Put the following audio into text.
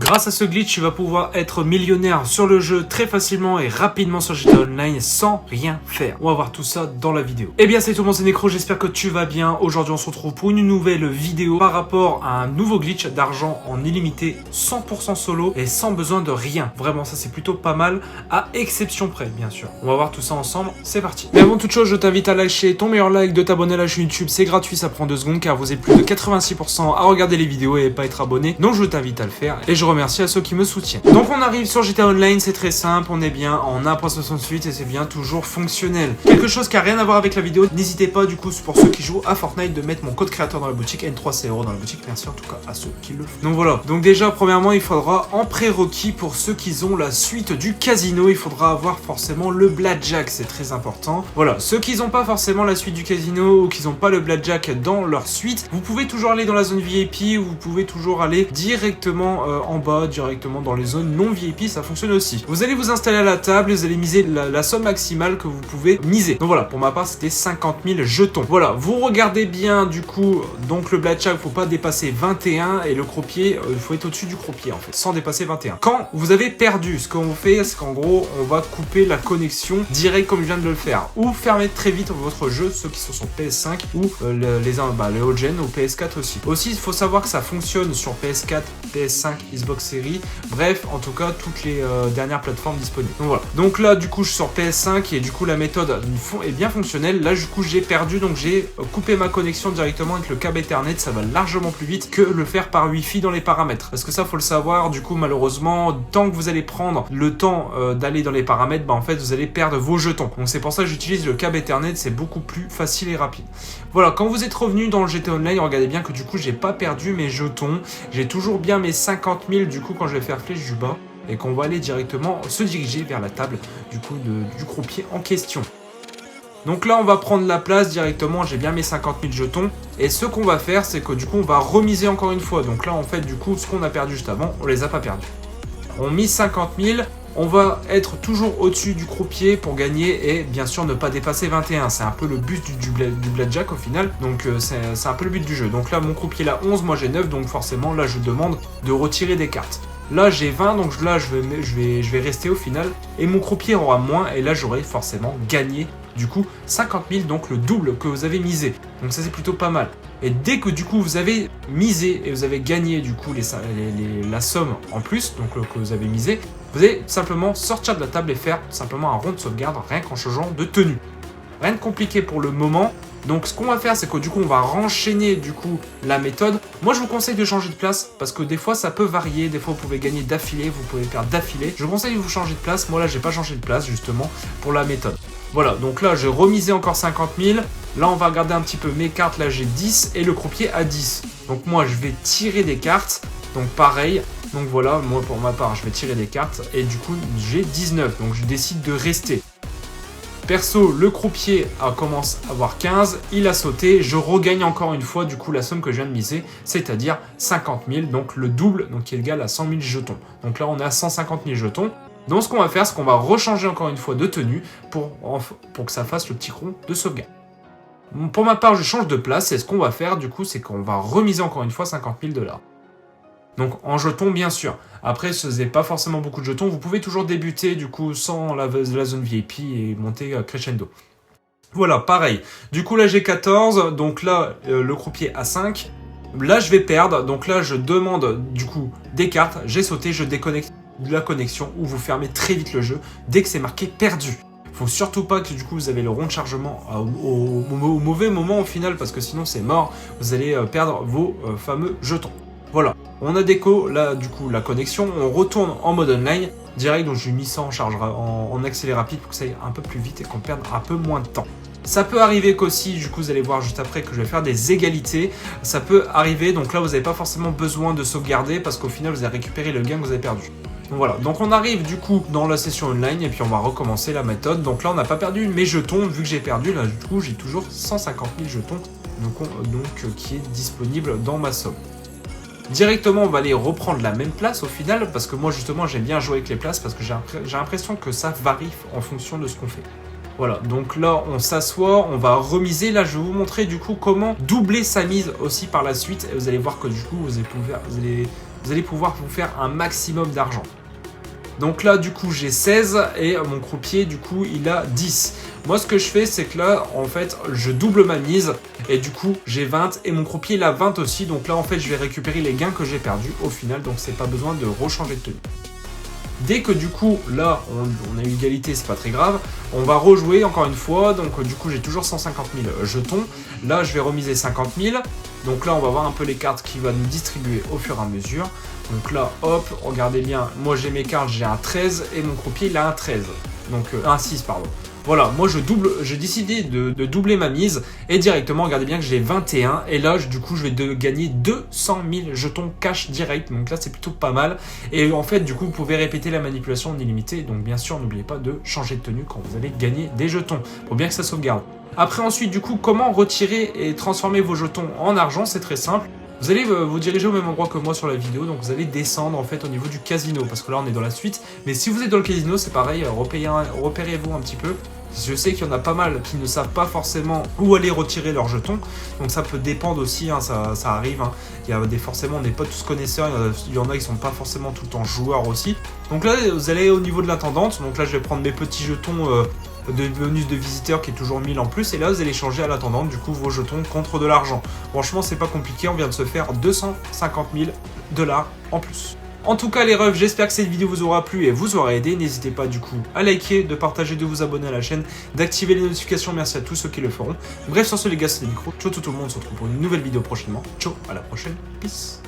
Grâce à ce glitch, tu vas pouvoir être millionnaire sur le jeu très facilement et rapidement sur GTA Online sans rien faire. On va voir tout ça dans la vidéo. Eh bien c'est tout, mon c'est Necro, j'espère que tu vas bien. Aujourd'hui on se retrouve pour une nouvelle vidéo par rapport à un nouveau glitch d'argent en illimité 100% solo et sans besoin de rien. Vraiment ça c'est plutôt pas mal, à exception près bien sûr. On va voir tout ça ensemble, c'est parti. Mais avant toute chose, je t'invite à lâcher ton meilleur like, de t'abonner à la chaîne YouTube, c'est gratuit, ça prend 2 secondes car vous êtes plus de 86% à regarder les vidéos et pas être abonné. Donc je t'invite à le faire et je remercie à ceux qui me soutiennent. Donc on arrive sur GTA Online, c'est très simple, on est bien en 1.68 et c'est bien toujours fonctionnel. Quelque chose qui a rien à voir avec la vidéo, n'hésitez pas du coup pour ceux qui jouent à Fortnite de mettre mon code créateur dans la boutique, N3CRO dans la boutique, merci en tout cas à ceux qui le font. Donc voilà, donc déjà premièrement il faudra en prérequis pour ceux qui ont la suite du casino, il faudra avoir forcément le blackjack, c'est très important. Voilà, ceux qui n'ont pas forcément la suite du casino ou qui n'ont pas le blackjack dans leur suite, vous pouvez toujours aller dans la zone VIP ou vous pouvez toujours aller directement en bas, directement dans les zones non VIP, ça fonctionne aussi. Vous allez vous installer à la table et vous allez miser la somme maximale que vous pouvez miser. Donc voilà, pour ma part c'était 50 000 jetons. Voilà, vous regardez bien du coup, donc le blackjack, faut pas dépasser 21 et le croupier, il faut être au-dessus du croupier en fait, sans dépasser 21. Quand vous avez perdu, ce qu'on fait, c'est qu'en gros, on va couper la connexion direct comme je viens de le faire, ou fermer très vite votre jeu, ceux qui sont sur PS5 ou les old-gen ou PS4 aussi. Aussi, il faut savoir que ça fonctionne sur PS4, PS5, Xbox Series, bref, en tout cas, toutes les dernières plateformes disponibles. Donc voilà. Donc là, du coup, je suis sur PS5 et du coup, la méthode est bien fonctionnelle. Là, du coup, j'ai perdu, donc j'ai coupé ma connexion directement avec le câble Ethernet. Ça va largement plus vite que le faire par Wi-Fi dans les paramètres. Parce que ça, faut le savoir. Du coup, malheureusement, tant que vous allez prendre le temps d'aller dans les paramètres, bah en fait, vous allez perdre vos jetons. Donc c'est pour ça que j'utilise le câble Ethernet. C'est beaucoup plus facile et rapide. Voilà. Quand vous êtes revenu dans le GTA Online, regardez bien que du coup, j'ai pas perdu mes jetons. J'ai toujours bien mes 50 000 du coup quand je vais faire flèche du bas et qu'on va aller directement se diriger vers la table du coup du croupier en question. Donc là on va prendre la place directement, j'ai bien mes 50 000 jetons et ce qu'on va faire c'est que du coup on va remiser encore une fois. Donc là en fait du coup ce qu'on a perdu juste avant, on les a pas perdus. On mise 50 000, on va être toujours au-dessus du croupier pour gagner et bien sûr ne pas dépasser 21. C'est un peu le but du blackjack au final, donc c'est un peu le but du jeu. Donc là mon croupier il a 11, moi j'ai 9, donc forcément là je demande de retirer des cartes. Là j'ai 20, donc là je vais rester au final et mon croupier aura moins et là j'aurai forcément gagné du coup 50 000, donc le double que vous avez misé. Donc ça c'est plutôt pas mal. Et dès que du coup vous avez misé et vous avez gagné du coup la somme en plus, donc que vous avez misé, vous allez simplement sortir de la table et faire simplement un rond de sauvegarde rien qu'en changeant de tenue. Rien de compliqué pour le moment. Donc ce qu'on va faire c'est que du coup on va renchaîner du coup la méthode. Moi je vous conseille de changer de place parce que des fois ça peut varier, des fois vous pouvez gagner d'affilée, vous pouvez perdre d'affilée. Je vous conseille de vous changer de place, moi là j'ai pas changé de place justement pour la méthode. Voilà, donc là j'ai remisé encore 50 000, là on va regarder un petit peu mes cartes, là j'ai 10 et le croupier a 10. Donc moi je vais tirer des cartes, donc pareil, donc voilà, moi pour ma part je vais tirer des cartes et du coup j'ai 19, donc je décide de rester. Perso, le croupier commence à avoir 15, il a sauté, je regagne encore une fois du coup la somme que je viens de miser, c'est-à-dire 50 000, donc le double, donc qui est égal à 100 000 jetons. Donc là on est à 150 000 jetons. Donc ce qu'on va faire, c'est qu'on va rechanger encore une fois de tenue pour que ça fasse le petit rond de sauvegarde. Pour ma part, je change de place et ce qu'on va faire du coup, c'est qu'on va remiser encore une fois 50 000 $. Donc en jetons bien sûr. Après ce n'est pas forcément beaucoup de jetons, vous pouvez toujours débuter du coup sans la zone VIP et monter crescendo. Voilà, pareil. Du coup là j'ai 14, donc là le croupier a 5. Là je vais perdre, donc là je demande du coup des cartes, j'ai sauté, je déconnecte la connexion ou vous fermez très vite le jeu dès que c'est marqué perdu. Faut surtout pas que du coup vous avez le rond de chargement au mauvais moment au final parce que sinon c'est mort, vous allez perdre vos fameux jetons. Voilà, on a déco là du coup la connexion, on retourne en mode online direct, donc j'ai mis ça en charge en accéléré rapide pour que ça aille un peu plus vite et qu'on perde un peu moins de temps. Ça peut arriver qu'aussi, du coup vous allez voir juste après que je vais faire des égalités, ça peut arriver, donc là vous n'avez pas forcément besoin de sauvegarder parce qu'au final vous allez récupérer le gain que vous avez perdu. Donc voilà, donc on arrive du coup dans la session online et puis on va recommencer la méthode. Donc là on n'a pas perdu mes jetons, vu que j'ai perdu, là du coup j'ai toujours 150 000 jetons qui est disponible dans ma somme. Directement on va aller reprendre la même place au final parce que moi justement j'aime bien jouer avec les places parce que j'ai l'impression que ça varie en fonction de ce qu'on fait. Voilà, donc là on s'assoit, on va remiser. Là je vais vous montrer du coup comment doubler sa mise aussi par la suite. Et vous allez voir que du coup vous allez vous allez pouvoir vous faire un maximum d'argent. Donc là, du coup, j'ai 16 et mon croupier, du coup, il a 10. Moi, ce que je fais, c'est que là, en fait, je double ma mise et du coup, j'ai 20 et mon croupier, il a 20 aussi. Donc là, en fait, je vais récupérer les gains que j'ai perdus au final. Donc, c'est pas besoin de rechanger de tenue. Dès que du coup, là, on a eu égalité, c'est pas très grave. On va rejouer encore une fois. Donc, du coup, j'ai toujours 150 000 jetons. Là, je vais remiser 50 000. Donc là, on va voir un peu les cartes qu'il va nous distribuer au fur et à mesure. Donc là, hop, regardez bien. Moi, j'ai mes cartes, j'ai un 13 et mon croupier, il a un 13. Donc, un 6, pardon. Voilà, moi j'ai décidé de doubler ma mise et directement, regardez bien que j'ai 21 et là du coup je vais gagner 200 000 jetons cash direct, donc là c'est plutôt pas mal et en fait du coup vous pouvez répéter la manipulation en illimité, donc bien sûr n'oubliez pas de changer de tenue quand vous allez gagner des jetons pour bien que ça sauvegarde. Après ensuite du coup comment retirer et transformer vos jetons en argent, c'est très simple. Vous allez vous diriger au même endroit que moi sur la vidéo, donc vous allez descendre en fait au niveau du casino, parce que là on est dans la suite, mais si vous êtes dans le casino c'est pareil, repérez-vous un petit peu. Je sais qu'il y en a pas mal qui ne savent pas forcément où aller retirer leurs jetons, donc ça peut dépendre aussi, hein, ça arrive, hein. Il y a forcément on n'est pas tous connaisseurs, il y en a qui sont pas forcément tout le temps joueurs aussi. Donc là vous allez au niveau de l'intendante, donc là je vais prendre mes petits jetons de bonus de visiteurs qui est toujours 1000 en plus, et là vous allez changer à l'intendante du coup vos jetons contre de l'argent. Franchement c'est pas compliqué, on vient de se faire 250 000 $ en plus. En tout cas les refs, j'espère que cette vidéo vous aura plu et vous aura aidé. N'hésitez pas du coup à liker, de partager, de vous abonner à la chaîne, d'activer les notifications, merci à tous ceux qui le feront. Bref sur ce les gars, c'est Necro, ciao tout le monde, on se retrouve pour une nouvelle vidéo prochainement. Ciao, à la prochaine, peace.